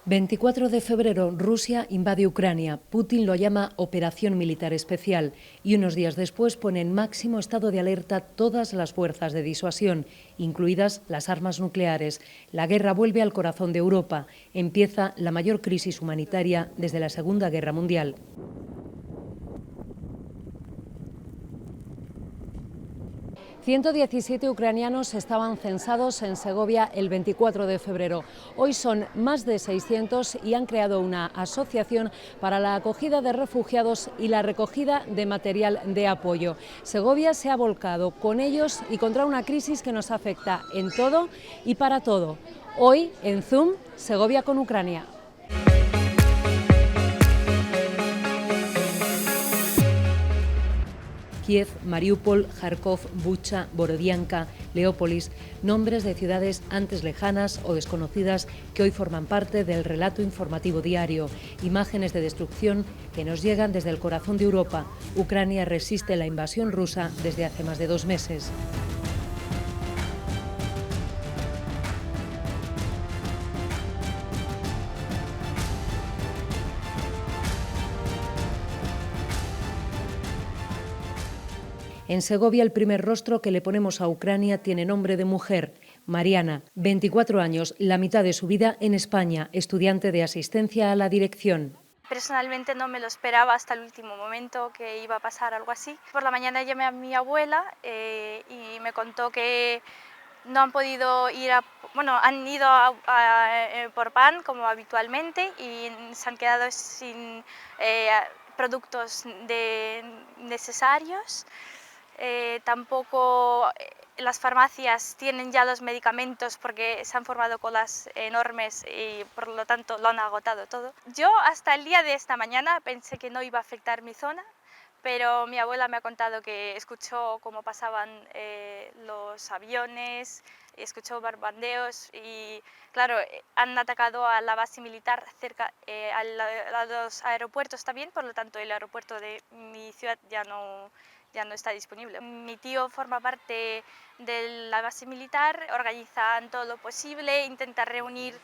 24 de febrero, Rusia invade Ucrania. Putin lo llama operación militar especial y unos días después pone en máximo estado de alerta todas las fuerzas de disuasión, incluidas las armas nucleares. La guerra vuelve al corazón de Europa. Empieza la mayor crisis humanitaria desde la Segunda Guerra Mundial. 117 ucranianos estaban censados en Segovia el 24 de febrero. Hoy son más de 600 y han creado una asociación para la acogida de refugiados y la recogida de material de apoyo. Segovia se ha volcado con ellos y contra una crisis que nos afecta en todo y para todo. Hoy, en Zoom, Segovia con Ucrania. Kiev, Mariupol, Kharkov, Bucha, Borodianka, Leópolis, nombres de ciudades antes lejanas o desconocidas que hoy forman parte del relato informativo diario. Imágenes de destrucción que nos llegan desde el corazón de Europa. Ucrania resiste la invasión rusa desde hace más de 2 meses. En Segovia, el primer rostro que le ponemos a Ucrania tiene nombre de mujer, Mariana, 24 años, la mitad de su vida en España, estudiante de asistencia a la dirección. Personalmente no me lo esperaba hasta el último momento que iba a pasar algo así. Por la mañana llamé a mi abuela y me contó que no han podido ir han ido por pan como habitualmente y se han quedado sin productos necesarios. Tampoco las farmacias tienen ya los medicamentos porque se han formado colas enormes y por lo tanto lo han agotado todo. Yo hasta el día de esta mañana pensé que no iba a afectar mi zona, pero mi abuela me ha contado que escuchó cómo pasaban los aviones, escuchó bombardeos y claro, han atacado a la base militar cerca, a los aeropuertos también, por lo tanto el aeropuerto de mi ciudad ya no está disponible. Mi tío forma parte de la base militar, organizan todo lo posible, intentan reunir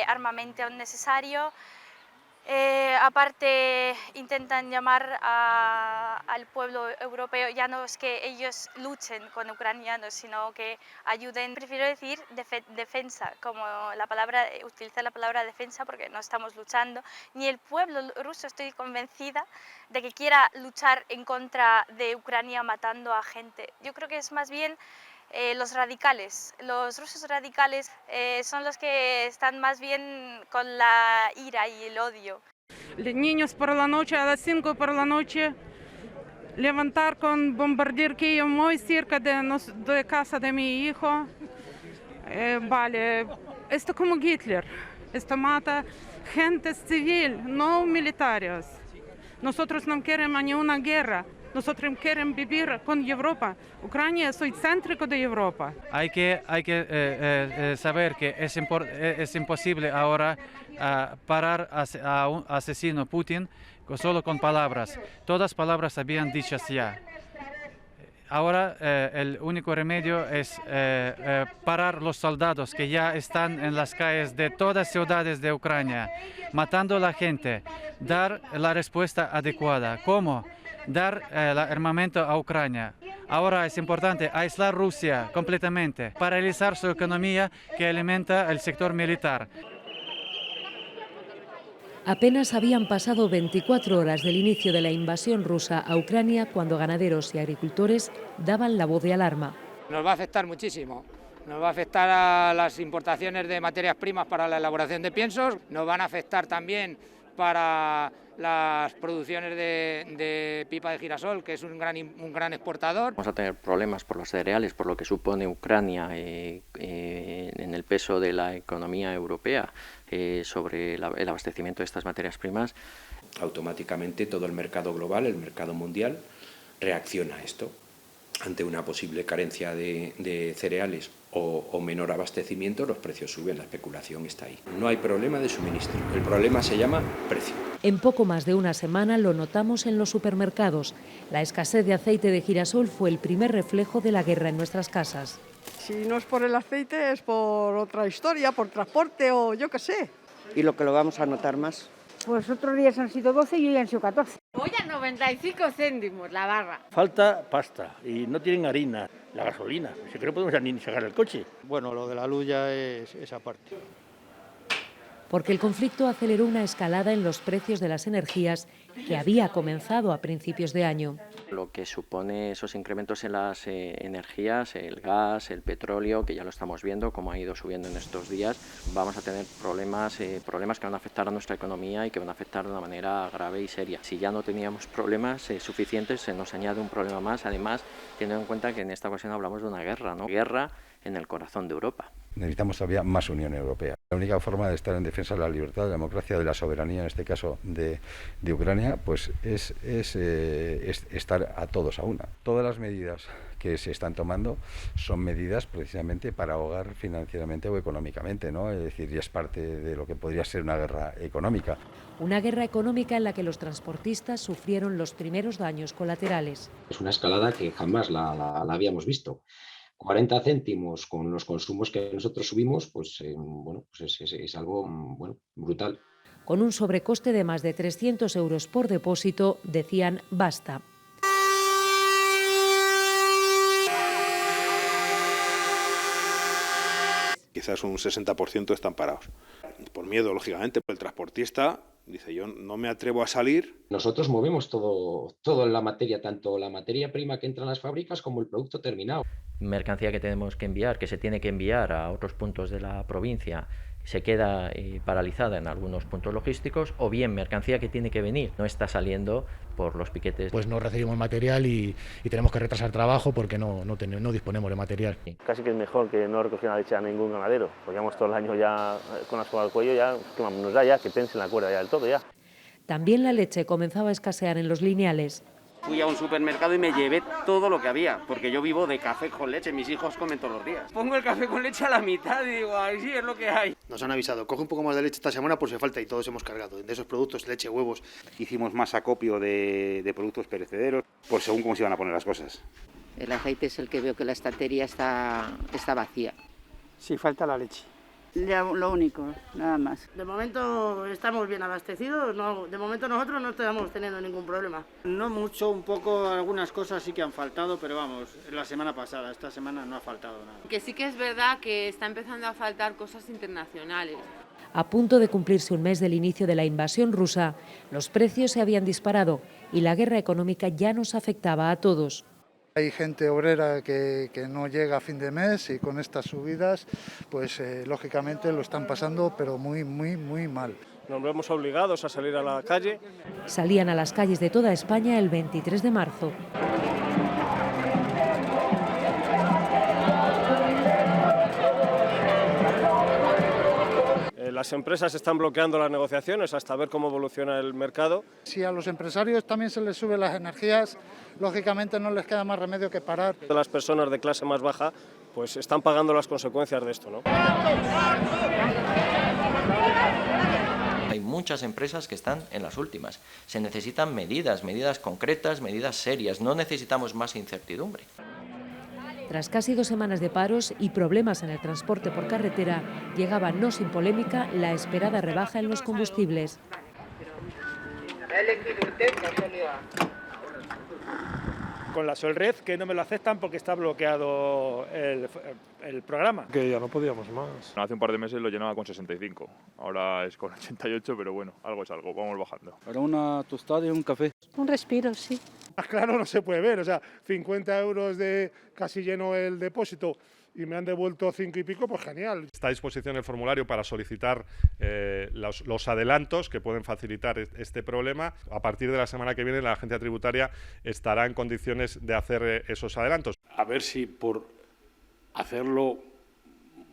armamento necesario. Aparte intentan llamar al pueblo europeo, ya no es que ellos luchen con ucranianos, sino que ayuden. Prefiero decir defensa, como utilizar la palabra defensa porque no estamos luchando, ni el pueblo ruso estoy convencida de que quiera luchar en contra de Ucrania matando a gente. Yo creo que es más bien los radicales, los rusos radicales son los que están más bien con la ira y el odio. Niños por la noche, a las 5 por la noche, levantar con bombardear Kiev muy cerca de casa de mi hijo. Esto como Hitler, esto mata gente civil, no militares. Nosotros no queremos ni una guerra. Nosotros queremos vivir con Europa. Ucrania es el céntrico de Europa. Hay que saber que es imposible ahora parar a un asesino Putin solo con palabras. Todas palabras habían dichas ya. Ahora el único remedio es parar los soldados que ya están en las calles de todas ciudades de Ucrania, matando a la gente, dar la respuesta adecuada. ¿Cómo? Dar el armamento a Ucrania. Ahora es importante aislar Rusia completamente, paralizar su economía que alimenta el sector militar. Apenas habían pasado 24 horas del inicio de la invasión rusa a Ucrania cuando ganaderos y agricultores daban la voz de alarma. Nos va a afectar muchísimo. Nos va a afectar a las importaciones de materias primas para la elaboración de piensos, nos van a afectar también para las producciones de pipa de girasol, que es un gran exportador. Vamos a tener problemas por los cereales, por lo que supone Ucrania en el peso de la economía europea sobre el abastecimiento de estas materias primas. Automáticamente todo el mercado global, el mercado mundial, reacciona a esto. Ante una posible carencia de cereales o menor abastecimiento, los precios suben, la especulación está ahí. No hay problema de suministro, el problema se llama precio. En poco más de una semana lo notamos en los supermercados. La escasez de aceite de girasol fue el primer reflejo de la guerra en nuestras casas. Si no es por el aceite, es por otra historia, por transporte o yo qué sé. y lo que lo vamos a notar más. Pues otros días han sido 12 y hoy han sido 14. Hoy a 95 céntimos la barra. Falta pasta y no tienen harina, la gasolina, es que no podemos ni sacar el coche. Bueno, lo de la luz ya es esa parte. Porque el conflicto aceleró una escalada en los precios de las energías que había comenzado a principios de año. Lo que supone esos incrementos en las energías, el gas, el petróleo, que ya lo estamos viendo, como ha ido subiendo en estos días, vamos a tener problemas que van a afectar a nuestra economía y que van a afectar de una manera grave y seria. Si ya no teníamos problemas suficientes, se nos añade un problema más, además, teniendo en cuenta que en esta ocasión hablamos de una guerra, ¿no? Guerra en el corazón de Europa. Necesitamos todavía más Unión Europea. La única forma de estar en defensa de la libertad, de la democracia, de la soberanía, en este caso de Ucrania, pues es estar a todos a una. Todas las medidas que se están tomando son medidas precisamente para ahogar financieramente o económicamente, ¿no? Es decir, ya es parte de lo que podría ser una guerra económica. Una guerra económica en la que los transportistas sufrieron los primeros daños colaterales. Es una escalada que jamás la habíamos visto. 40 céntimos con los consumos que nosotros subimos, pues es algo brutal. Con un sobrecoste de más de 300 euros por depósito, decían basta. Quizás un 60% están parados. Por miedo, lógicamente, el transportista dice, yo no me atrevo a salir. Nosotros movemos todo en la materia, tanto la materia prima que entra en las fábricas como el producto terminado. Mercancía que tenemos que enviar, que se tiene que enviar a otros puntos de la provincia, se queda paralizada en algunos puntos logísticos, o bien mercancía que tiene que venir no está saliendo por los piquetes. Pues no recibimos material y tenemos que retrasar trabajo porque no disponemos de material. Casi que es mejor que no recogieran la leche a ningún ganadero, porque llevamos todo el año ya con la soga al cuello, ya que nos da ya que tensen la cuerda ya del todo ya. También la leche comenzaba a escasear en los lineales. Fui a un supermercado y me llevé todo lo que había, porque yo vivo de café con leche, mis hijos comen todos los días. Pongo el café con leche a la mitad y digo, ay, sí, es lo que hay. Nos han avisado, coge un poco más de leche esta semana por si falta y todos hemos cargado. De esos productos, leche, huevos. Hicimos más acopio de productos perecederos, por según cómo se iban a poner las cosas. El aceite es el que veo que la estantería está vacía. Sí, falta la leche. Ya, lo único, nada más. De momento estamos bien abastecidos, de momento nosotros no estamos teniendo ningún problema. No mucho, un poco, algunas cosas sí que han faltado, pero vamos, la semana pasada, esta semana no ha faltado nada. Que sí que es verdad que está empezando a faltar cosas internacionales. A punto de cumplirse un mes del inicio de la invasión rusa, los precios se habían disparado y la guerra económica ya nos afectaba a todos. Hay gente obrera que no llega a fin de mes y con estas subidas, pues lógicamente lo están pasando, pero muy mal. Nos vemos obligados a salir a la calle. Salían a las calles de toda España el 23 de marzo. Las empresas están bloqueando las negociaciones hasta ver cómo evoluciona el mercado. Si a los empresarios también se les suben las energías, lógicamente no les queda más remedio que parar. Las personas de clase más baja pues están pagando las consecuencias de esto, ¿no? Hay muchas empresas que están en las últimas. Se necesitan medidas concretas, medidas serias. No necesitamos más incertidumbre. Tras casi 2 semanas de paros y problemas en el transporte por carretera, llegaba no sin polémica la esperada rebaja en los combustibles. Con la Solred, que no me lo aceptan porque está bloqueado el programa. Que ya no podíamos más. Hace un par de meses lo llenaba con 65, ahora es con 88, pero bueno, algo es algo, vamos bajando. Para una tostada y un café. Un respiro, sí. Más claro no se puede ver, o sea, 50 euros de casi lleno el depósito y me han devuelto 5 y pico, pues genial. Está a disposición el formulario para solicitar los adelantos que pueden facilitar este problema. A partir de la semana que viene la agencia tributaria estará en condiciones de hacer esos adelantos. A ver si por hacerlo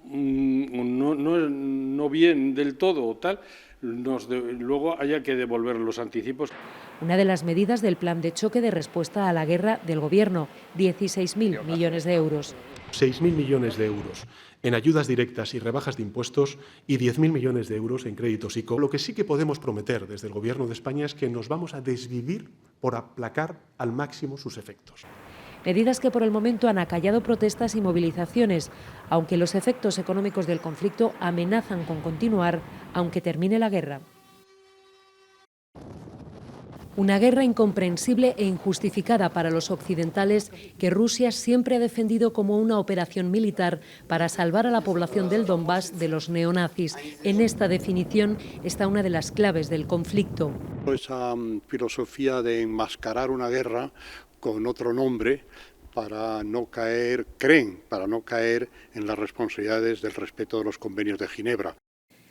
no bien del todo o tal, luego haya que devolver los anticipos. Una de las medidas del plan de choque de respuesta a la guerra del Gobierno, 16.000 millones de euros. 6.000 millones de euros en ayudas directas y rebajas de impuestos y 10.000 millones de euros en créditos ICO. Lo que sí que podemos prometer desde el Gobierno de España es que nos vamos a desvivir por aplacar al máximo sus efectos. medidas que por el momento han acallado protestas y movilizaciones, aunque los efectos económicos del conflicto amenazan con continuar aunque termine la guerra. Una guerra incomprensible e injustificada para los occidentales que Rusia siempre ha defendido como una operación militar para salvar a la población del Donbass de los neonazis. En esta definición está una de las claves del conflicto. Esa filosofía de enmascarar una guerra con otro nombre para no caer, para no caer en las responsabilidades del respeto de los convenios de Ginebra.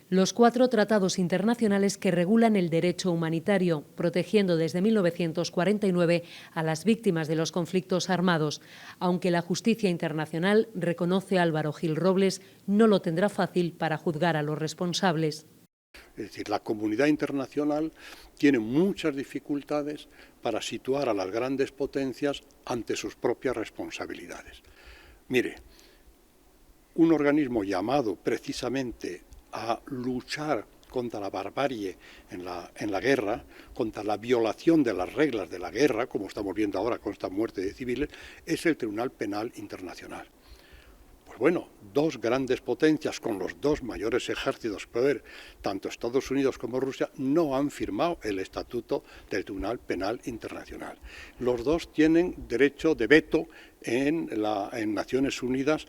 Los 4 tratados internacionales que regulan el derecho humanitario, protegiendo desde 1949 a las víctimas de los conflictos armados. Aunque la justicia internacional, reconoce Álvaro Gil Robles, no lo tendrá fácil para juzgar a los responsables. Es decir, la comunidad internacional tiene muchas dificultades para situar a las grandes potencias ante sus propias responsabilidades. Mire, un organismo llamado precisamente a luchar contra la barbarie en la guerra, contra la violación de las reglas de la guerra, como estamos viendo ahora con esta muerte de civiles, es el Tribunal Penal Internacional. Pues bueno, 2 grandes potencias con los 2 mayores ejércitos de poder, tanto Estados Unidos como Rusia, no han firmado el estatuto del Tribunal Penal Internacional. Los 2 tienen derecho de veto en Naciones Unidas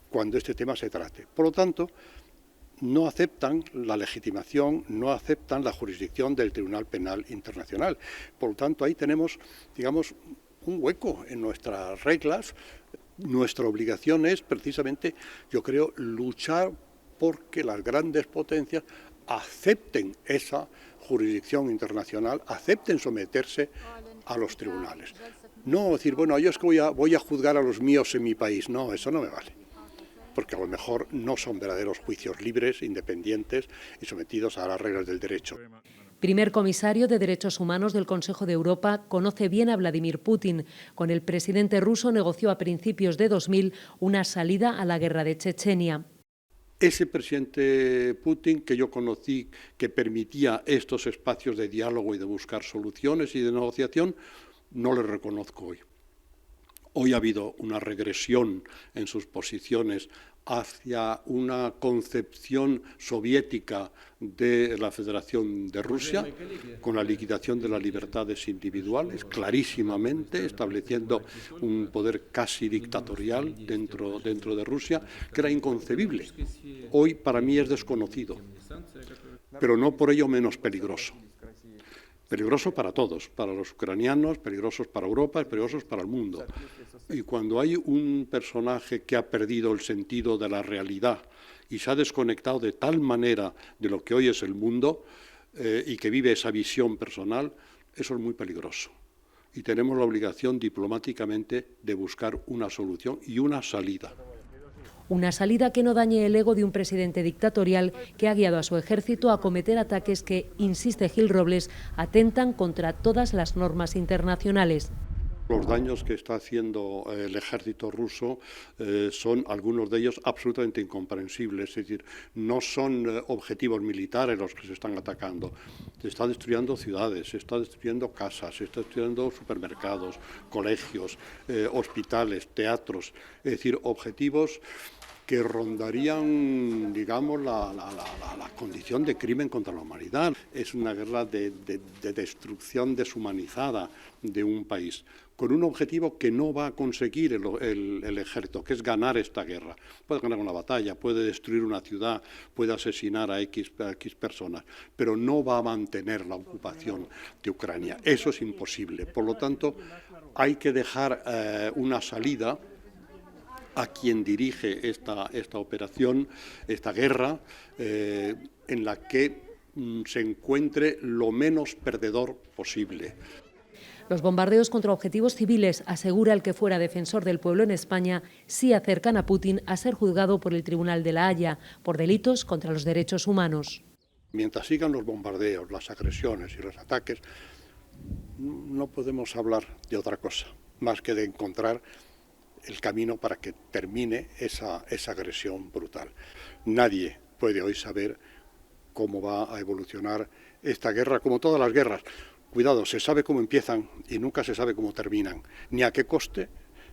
cuando este tema se trate. Por lo tanto, no aceptan la legitimación, no aceptan la jurisdicción del Tribunal Penal Internacional. Por lo tanto, ahí tenemos, digamos, un hueco en nuestras reglas. Nuestra obligación es precisamente, yo creo, luchar porque las grandes potencias acepten esa jurisdicción internacional, acepten someterse a los tribunales. No decir, bueno, yo es que voy a juzgar a los míos en mi país. No, eso no me vale, porque a lo mejor no son verdaderos juicios libres, independientes y sometidos a las reglas del derecho. Primer comisario de Derechos Humanos del Consejo de Europa, conoce bien a Vladimir Putin. Con el presidente ruso negoció a principios de 2000 una salida a la guerra de Chechenia. Ese presidente Putin que yo conocí, que permitía estos espacios de diálogo y de buscar soluciones y de negociación, no le reconozco hoy. Hoy ha habido una regresión en sus posiciones hacia una concepción soviética de la Federación de Rusia, con la liquidación de las libertades individuales, clarísimamente, estableciendo un poder casi dictatorial dentro de Rusia, que era inconcebible. Hoy para mí es desconocido, pero no por ello menos peligroso. Peligroso para todos, para los ucranianos, peligrosos para Europa, peligrosos para el mundo. Y cuando hay un personaje que ha perdido el sentido de la realidad y se ha desconectado de tal manera de lo que hoy es el mundo y que vive esa visión personal, eso es muy peligroso. Y tenemos la obligación diplomáticamente de buscar una solución y una salida. Una salida que no dañe el ego de un presidente dictatorial que ha guiado a su ejército a cometer ataques que, insiste Gil Robles, atentan contra todas las normas internacionales. Los daños que está haciendo el ejército ruso son algunos de ellos absolutamente incomprensibles, es decir, no son objetivos militares los que se están atacando. Se está destruyendo ciudades, se está destruyendo casas, se está destruyendo supermercados, colegios, hospitales, teatros, es decir, objetivos que rondarían, digamos, la condición de crimen contra la humanidad. Es una guerra de destrucción deshumanizada de un país, con un objetivo que no va a conseguir el ejército, que es ganar esta guerra. Puede ganar una batalla, puede destruir una ciudad, puede asesinar a X personas, pero no va a mantener la ocupación de Ucrania. Eso es imposible. Por lo tanto, hay que dejar una salida a quien dirige esta operación, esta guerra, en la que se encuentre lo menos perdedor posible. Los bombardeos contra objetivos civiles, asegura el que fuera defensor del pueblo en España, sí acercan a Putin a ser juzgado por el Tribunal de La Haya por delitos contra los derechos humanos. Mientras sigan los bombardeos, las agresiones y los ataques, no podemos hablar de otra cosa, más que de encontrar el camino para que termine esa agresión brutal. Nadie puede hoy saber cómo va a evolucionar esta guerra, como todas las guerras. Cuidado, se sabe cómo empiezan y nunca se sabe cómo terminan, ni a qué coste,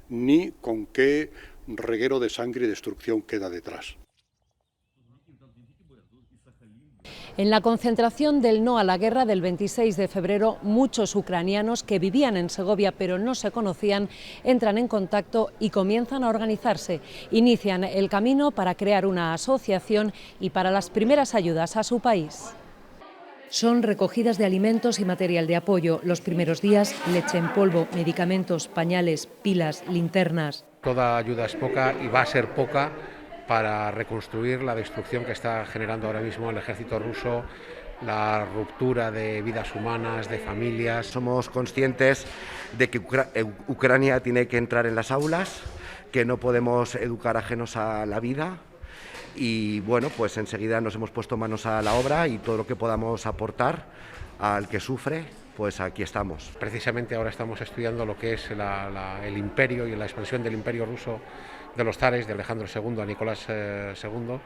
ni con qué reguero de sangre y destrucción queda detrás. En la concentración del no a la guerra del 26 de febrero, muchos ucranianos que vivían en Segovia pero no se conocían entran en contacto y comienzan a organizarse. Inician el camino para crear una asociación y para las primeras ayudas a su país. Son recogidas de alimentos y material de apoyo. Los primeros días, leche en polvo, medicamentos, pañales, pilas, linternas. Toda ayuda es poca y va a ser poca para reconstruir la destrucción que está generando ahora mismo el ejército ruso, la ruptura de vidas humanas, de familias. Somos conscientes de que Ucrania tiene que entrar en las aulas, que no podemos educar ajenos a la vida y bueno, pues enseguida nos hemos puesto manos a la obra y todo lo que podamos aportar al que sufre, pues aquí estamos. Precisamente ahora estamos estudiando lo que es el imperio y la expansión del imperio ruso de los zares, de Alejandro II a Nicolás II,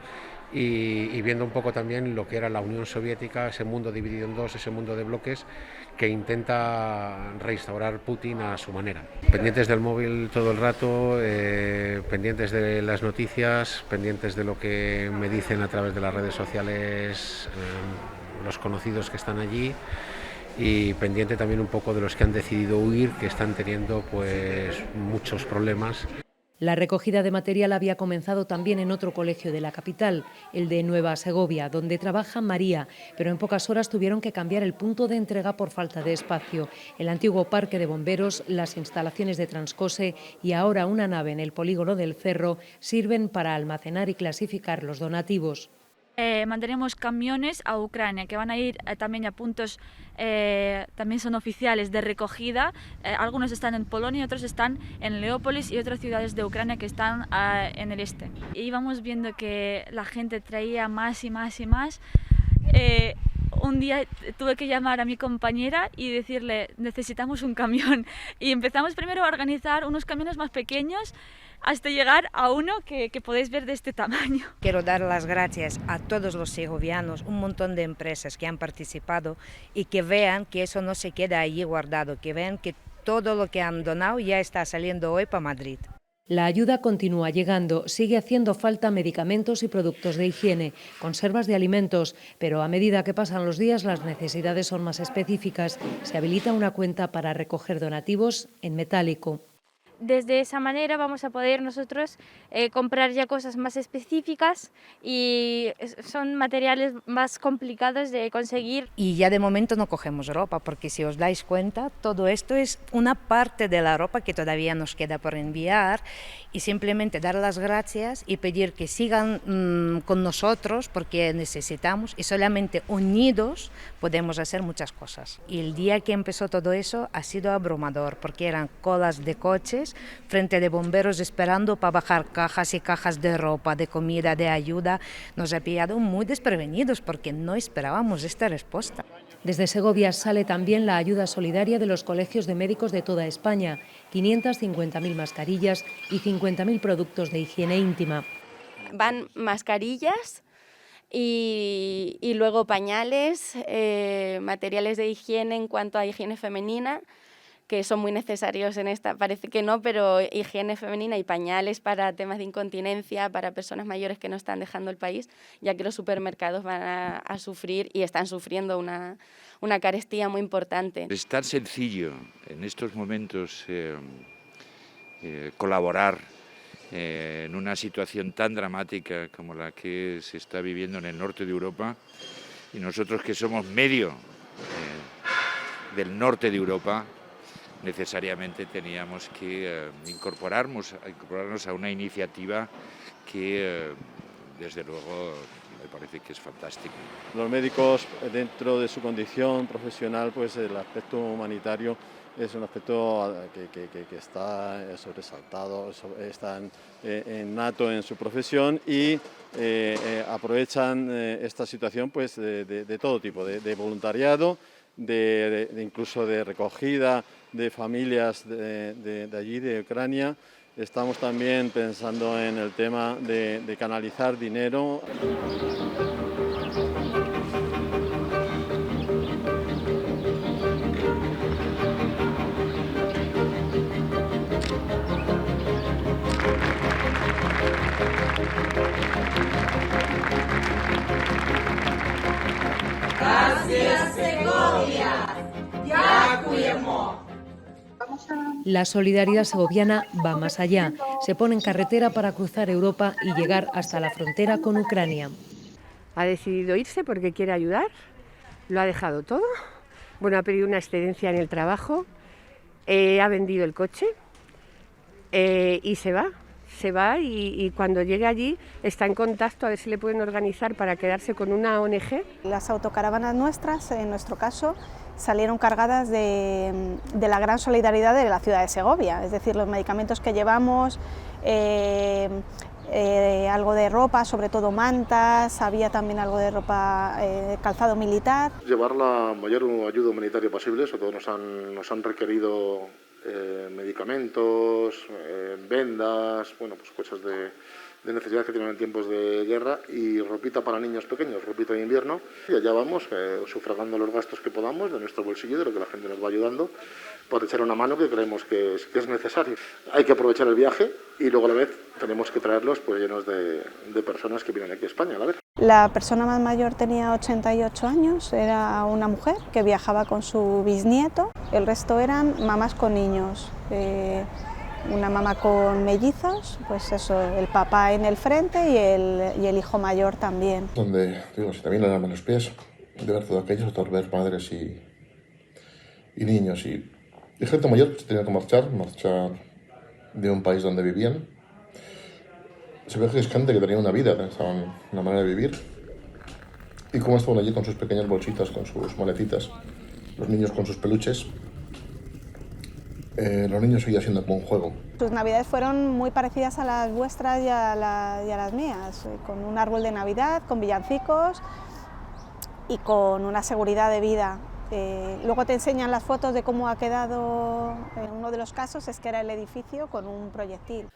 y viendo un poco también lo que era la Unión Soviética, ese mundo dividido en dos, ese mundo de bloques que intenta reinstaurar Putin a su manera. Pendientes del móvil todo el rato, pendientes de las noticias, pendientes de lo que me dicen a través de las redes sociales los conocidos que están allí, y pendiente también un poco de los que han decidido huir, que están teniendo pues muchos problemas. La recogida de material había comenzado también en otro colegio de la capital, el de Nueva Segovia, donde trabaja María, pero en pocas horas tuvieron que cambiar el punto de entrega por falta de espacio. El antiguo parque de bomberos, las instalaciones de Transcose y ahora una nave en el polígono del Cerro sirven para almacenar y clasificar los donativos. Mandaremos camiones a Ucrania que van a ir también a puntos, también son oficiales de recogida. Algunos están en Polonia, otros están en Leópolis y otras ciudades de Ucrania que están en el este. Y vamos viendo que la gente traía más y más y más. Un día tuve que llamar a mi compañera y decirle, necesitamos un camión. Y empezamos primero a organizar unos camiones más pequeños hasta llegar a uno que podéis ver de este tamaño. Quiero dar las gracias a todos los segovianos, un montón de empresas que han participado y que vean que eso no se queda allí guardado, que vean que todo lo que han donado ya está saliendo hoy para Madrid. La ayuda continúa llegando, sigue haciendo falta medicamentos y productos de higiene, conservas de alimentos, pero a medida que pasan los días las necesidades son más específicas. Se habilita una cuenta para recoger donativos en metálico. Desde esa manera vamos a poder nosotros comprar ya cosas más específicas y son materiales más complicados de conseguir. Y ya de momento no cogemos ropa, porque si os dais cuenta, todo esto es una parte de la ropa que todavía nos queda por enviar, y simplemente dar las gracias y pedir que sigan con nosotros porque necesitamos, y solamente unidos podemos hacer muchas cosas. Y el día que empezó todo eso ha sido abrumador, porque eran colas de coches frente de bomberos esperando para bajar cajas y cajas de ropa, de comida, de ayuda. Nos ha pillado muy desprevenidos porque no esperábamos esta respuesta. Desde Segovia sale también la ayuda solidaria de los colegios de médicos de toda España, 550.000 mascarillas y 50.000 productos de higiene íntima. Van mascarillas y luego pañales, materiales de higiene en cuanto a higiene femenina, que son muy necesarios en esta, parece que no, pero higiene femenina y pañales para temas de incontinencia, para personas mayores que no están dejando el país, ya que los supermercados van a sufrir y están sufriendo una carestía muy importante. Es tan sencillo en estos momentos colaborar en una situación tan dramática como la que se está viviendo en el norte de Europa, y nosotros que somos medio del norte de Europa, necesariamente teníamos que incorporarnos a una iniciativa que, desde luego, me parece que es fantástica. Los médicos, dentro de su condición profesional, pues el aspecto humanitario es un aspecto que está sobresaltado, está innato en su profesión, y aprovechan esta situación pues de todo tipo, de voluntariado, incluso de recogida de familias de allí, de Ucrania. Estamos también pensando en el tema de canalizar dinero. La solidaridad segoviana va más allá. Se pone en carretera para cruzar Europa y llegar hasta la frontera con Ucrania. Ha decidido irse porque quiere ayudar, lo ha dejado todo. Bueno, ha pedido una excedencia en el trabajo, ha vendido el coche y se va. Se va y cuando llegue allí está en contacto a ver si le pueden organizar para quedarse con una ONG. Las autocaravanas nuestras, en nuestro caso, salieron cargadas de la gran solidaridad de la ciudad de Segovia, es decir, los medicamentos que llevamos, algo de ropa, sobre todo mantas, había también algo de ropa, calzado militar. Llevar la mayor ayuda humanitaria posible, sobre todo nos han requerido medicamentos, vendas, bueno, pues cosas de necesidad que tienen en tiempos de guerra, y ropita para niños pequeños, ropita de invierno. Y allá vamos, sufragando los gastos que podamos de nuestro bolsillo, de lo que la gente nos va ayudando, para echar una mano que creemos que es necesario. Hay que aprovechar el viaje y luego a la vez tenemos que traerlos pues llenos de personas que vienen aquí a España a la vez. La persona más mayor tenía 88 años, era una mujer que viajaba con su bisnieto, el resto eran mamás con niños. Una mamá con mellizos, pues eso, el papá en el frente y el hijo mayor también. Donde, digo, si también le dan los pies de ver todo aquello, de ver madres y niños y gente mayor que se tenía que marchar de un país donde vivían. Se ve que es gente que tenía una vida, una manera de vivir. Y cómo estaban allí con sus pequeñas bolsitas, con sus maletitas, los niños con sus peluches. Los niños seguían siendo como un juego. Sus navidades fueron muy parecidas a las vuestras y a las mías, con un árbol de Navidad, con villancicos y con una seguridad de vida. Luego te enseñan las fotos de cómo ha quedado, en uno de los casos es que era el edificio con un proyectil.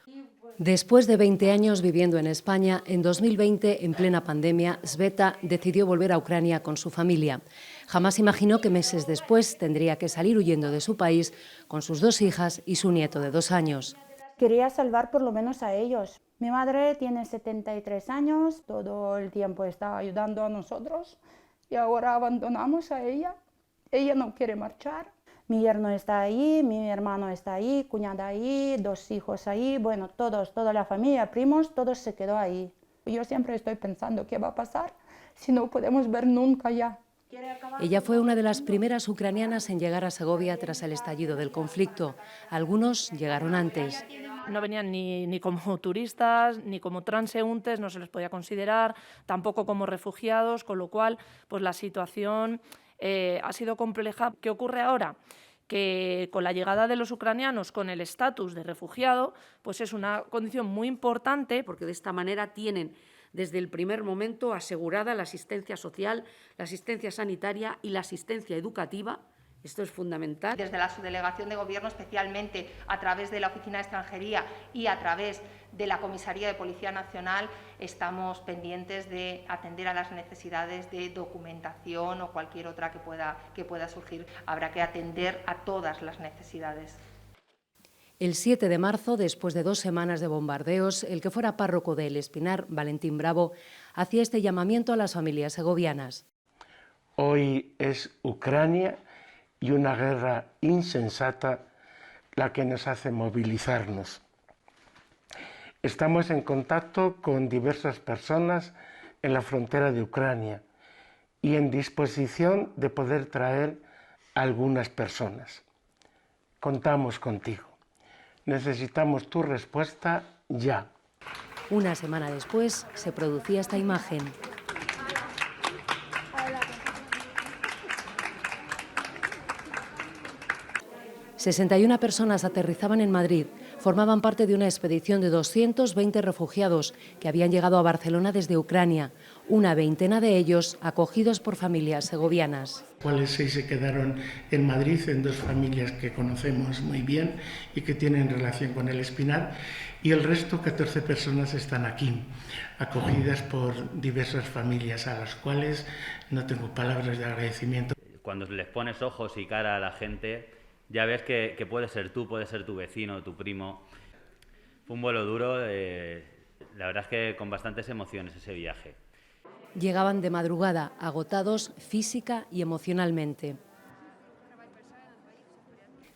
Después de 20 años viviendo en España, en 2020, en plena pandemia, Sveta decidió volver a Ucrania con su familia. Jamás imaginó que meses después tendría que salir huyendo de su país con sus 2 hijas y su nieto de 2 años. Quería salvar por lo menos a ellos. Mi madre tiene 73 años, todo el tiempo está ayudando a nosotros y ahora abandonamos a ella. Ella no quiere marchar. Mi yerno está ahí, mi hermano está ahí, cuñada ahí, 2 hijos ahí, bueno, toda la familia, primos, todos se quedó ahí. Yo siempre estoy pensando qué va a pasar si no podemos ver nunca ya. Ella fue una de las primeras ucranianas en llegar a Segovia tras el estallido del conflicto. Algunos llegaron antes. No venían ni como turistas, ni como transeúntes, no se les podía considerar, tampoco como refugiados, con lo cual pues la situación ha sido compleja. ¿Qué ocurre ahora? Que con la llegada de los ucranianos con el estatus de refugiado, pues es una condición muy importante. Porque de esta manera tienen desde el primer momento asegurada la asistencia social, la asistencia sanitaria y la asistencia educativa. Esto es fundamental. Desde la subdelegación de Gobierno, especialmente a través de la Oficina de Extranjería y a través de la Comisaría de Policía Nacional, estamos pendientes de atender a las necesidades de documentación o cualquier otra que pueda surgir. Habrá que atender a todas las necesidades. El 7 de marzo, después de 2 semanas de bombardeos, el que fuera párroco de El Espinar, Valentín Bravo, hacía este llamamiento a las familias segovianas. Hoy es Ucrania y una guerra insensata la que nos hace movilizarnos. Estamos en contacto con diversas personas en la frontera de Ucrania y en disposición de poder traer a algunas personas. Contamos contigo. Necesitamos tu respuesta ya. Una semana después se producía esta imagen. ...61 personas aterrizaban en Madrid. Formaban parte de una expedición de 220 refugiados que habían llegado a Barcelona desde Ucrania. Una veintena de ellos acogidos por familias segovianas. ¿Cuáles 6 se quedaron en Madrid, en 2 familias que conocemos muy bien y que tienen relación con El Espinar? Y el resto, 14 personas, están aquí, acogidas por diversas familias a las cuales no tengo palabras de agradecimiento. Cuando les pones ojos y cara a la gente, ya ves que puede ser tú, puede ser tu vecino, tu primo. Fue un vuelo duro, la verdad es que con bastantes emociones ese viaje. Llegaban de madrugada, agotados física y emocionalmente.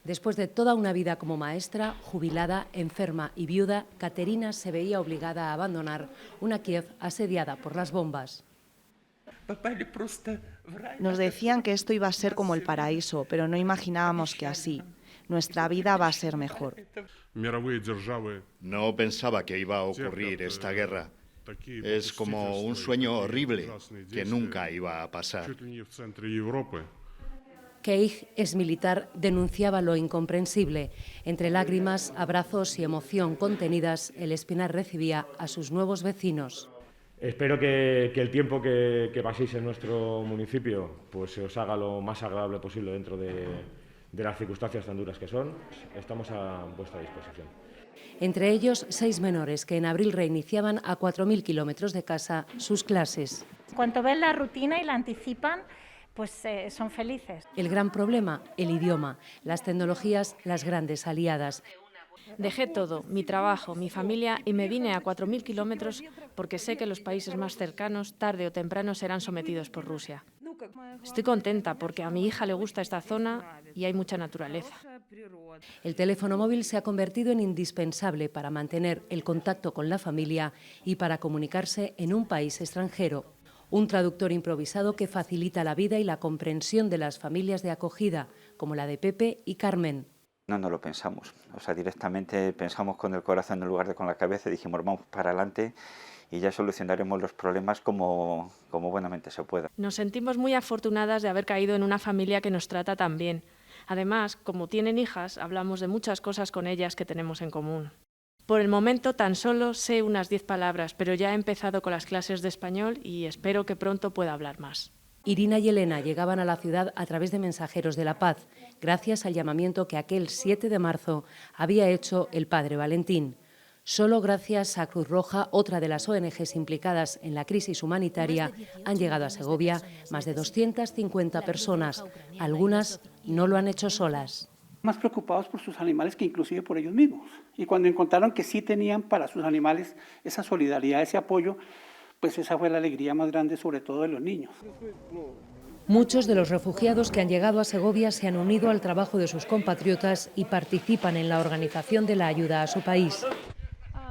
Después de toda una vida como maestra, jubilada, enferma y viuda, Katerina se veía obligada a abandonar una Kiev asediada por las bombas. Nos decían que esto iba a ser como el paraíso, pero no imaginábamos que así. Nuestra vida va a ser mejor. No pensaba que iba a ocurrir esta guerra. Es como un sueño horrible que nunca iba a pasar. Keij, exmilitar, denunciaba lo incomprensible. Entre lágrimas, abrazos y emoción contenidas, el Espinar recibía a sus nuevos vecinos. Espero que el tiempo que paséis en nuestro municipio pues se os haga lo más agradable posible dentro de las circunstancias tan duras que son. Estamos a vuestra disposición. Entre ellos, 6 menores que en abril reiniciaban a 4.000 kilómetros de casa sus clases. Cuando ven la rutina y la anticipan, pues son felices. El gran problema, el idioma, las tecnologías, las grandes aliadas. Dejé todo, mi trabajo, mi familia, y me vine a 4.000 kilómetros porque sé que los países más cercanos, tarde o temprano, serán sometidos por Rusia. Estoy contenta porque a mi hija le gusta esta zona y hay mucha naturaleza. El teléfono móvil se ha convertido en indispensable para mantener el contacto con la familia y para comunicarse en un país extranjero. Un traductor improvisado que facilita la vida y la comprensión de las familias de acogida, como la de Pepe y Carmen. No lo pensamos, directamente pensamos con el corazón en lugar de con la cabeza y dijimos vamos para adelante y ya solucionaremos los problemas como buenamente se pueda. Nos sentimos muy afortunadas de haber caído en una familia que nos trata tan bien. Además, como tienen hijas, hablamos de muchas cosas con ellas que tenemos en común. Por el momento tan solo sé unas 10 palabras, pero ya he empezado con las clases de español y espero que pronto pueda hablar más. Irina y Elena llegaban a la ciudad a través de Mensajeros de la Paz, gracias al llamamiento que aquel 7 de marzo había hecho el padre Valentín. Solo gracias a Cruz Roja, otra de las ONGs implicadas en la crisis humanitaria, han llegado a Segovia más de 250 personas. Algunas no lo han hecho solas. Más preocupados por sus animales que inclusive por ellos mismos. Y cuando encontraron que sí tenían para sus animales esa solidaridad, ese apoyo, pues esa fue la alegría más grande, sobre todo de los niños. Muchos de los refugiados que han llegado a Segovia se han unido al trabajo de sus compatriotas y participan en la organización de la ayuda a su país.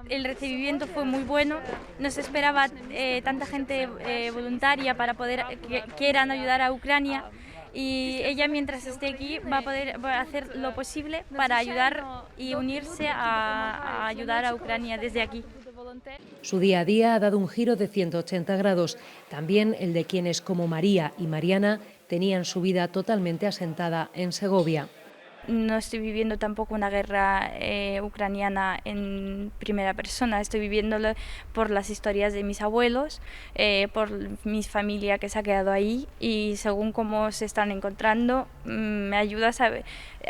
El recibimiento fue muy bueno, no se esperaba tanta gente voluntaria para poder que quieran ayudar a Ucrania y ella mientras esté aquí va a poder hacer lo posible para ayudar y unirse a ayudar a Ucrania desde aquí. Su día a día ha dado un giro de 180 grados, también el de quienes como María y Mariana tenían su vida totalmente asentada en Segovia. No estoy viviendo tampoco una guerra ucraniana en primera persona, estoy viviéndolo por las historias de mis abuelos, por mi familia que se ha quedado ahí y según cómo se están encontrando me ayuda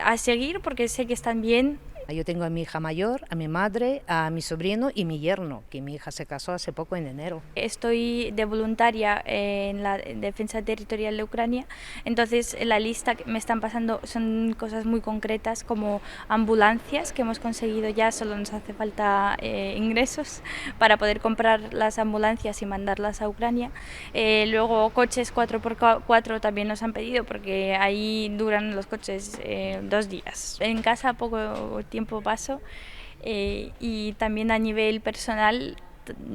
a seguir porque sé que están bien. Yo tengo a mi hija mayor, a mi madre, a mi sobrino y mi yerno, que mi hija se casó hace poco en enero. Estoy de voluntaria en la Defensa Territorial de Ucrania, entonces la lista que me están pasando son cosas muy concretas como ambulancias que hemos conseguido ya, solo nos hace falta ingresos para poder comprar las ambulancias y mandarlas a Ucrania. Luego coches 4x4 también nos han pedido porque ahí duran los coches 2 días. En casa poco tiempo paso y también a nivel personal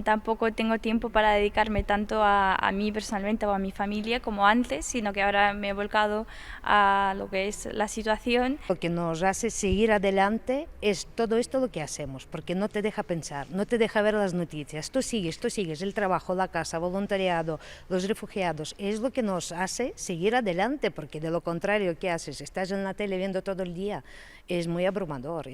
tampoco tengo tiempo para dedicarme tanto a mí personalmente o a mi familia como antes, sino que ahora me he volcado a lo que es la situación. Lo que nos hace seguir adelante es todo esto lo que hacemos, porque no te deja pensar, no te deja ver las noticias, tú sigues, el trabajo, la casa, voluntariado, los refugiados, es lo que nos hace seguir adelante, porque de lo contrario, ¿qué haces? Estás en la tele viendo todo el día, es muy abrumador.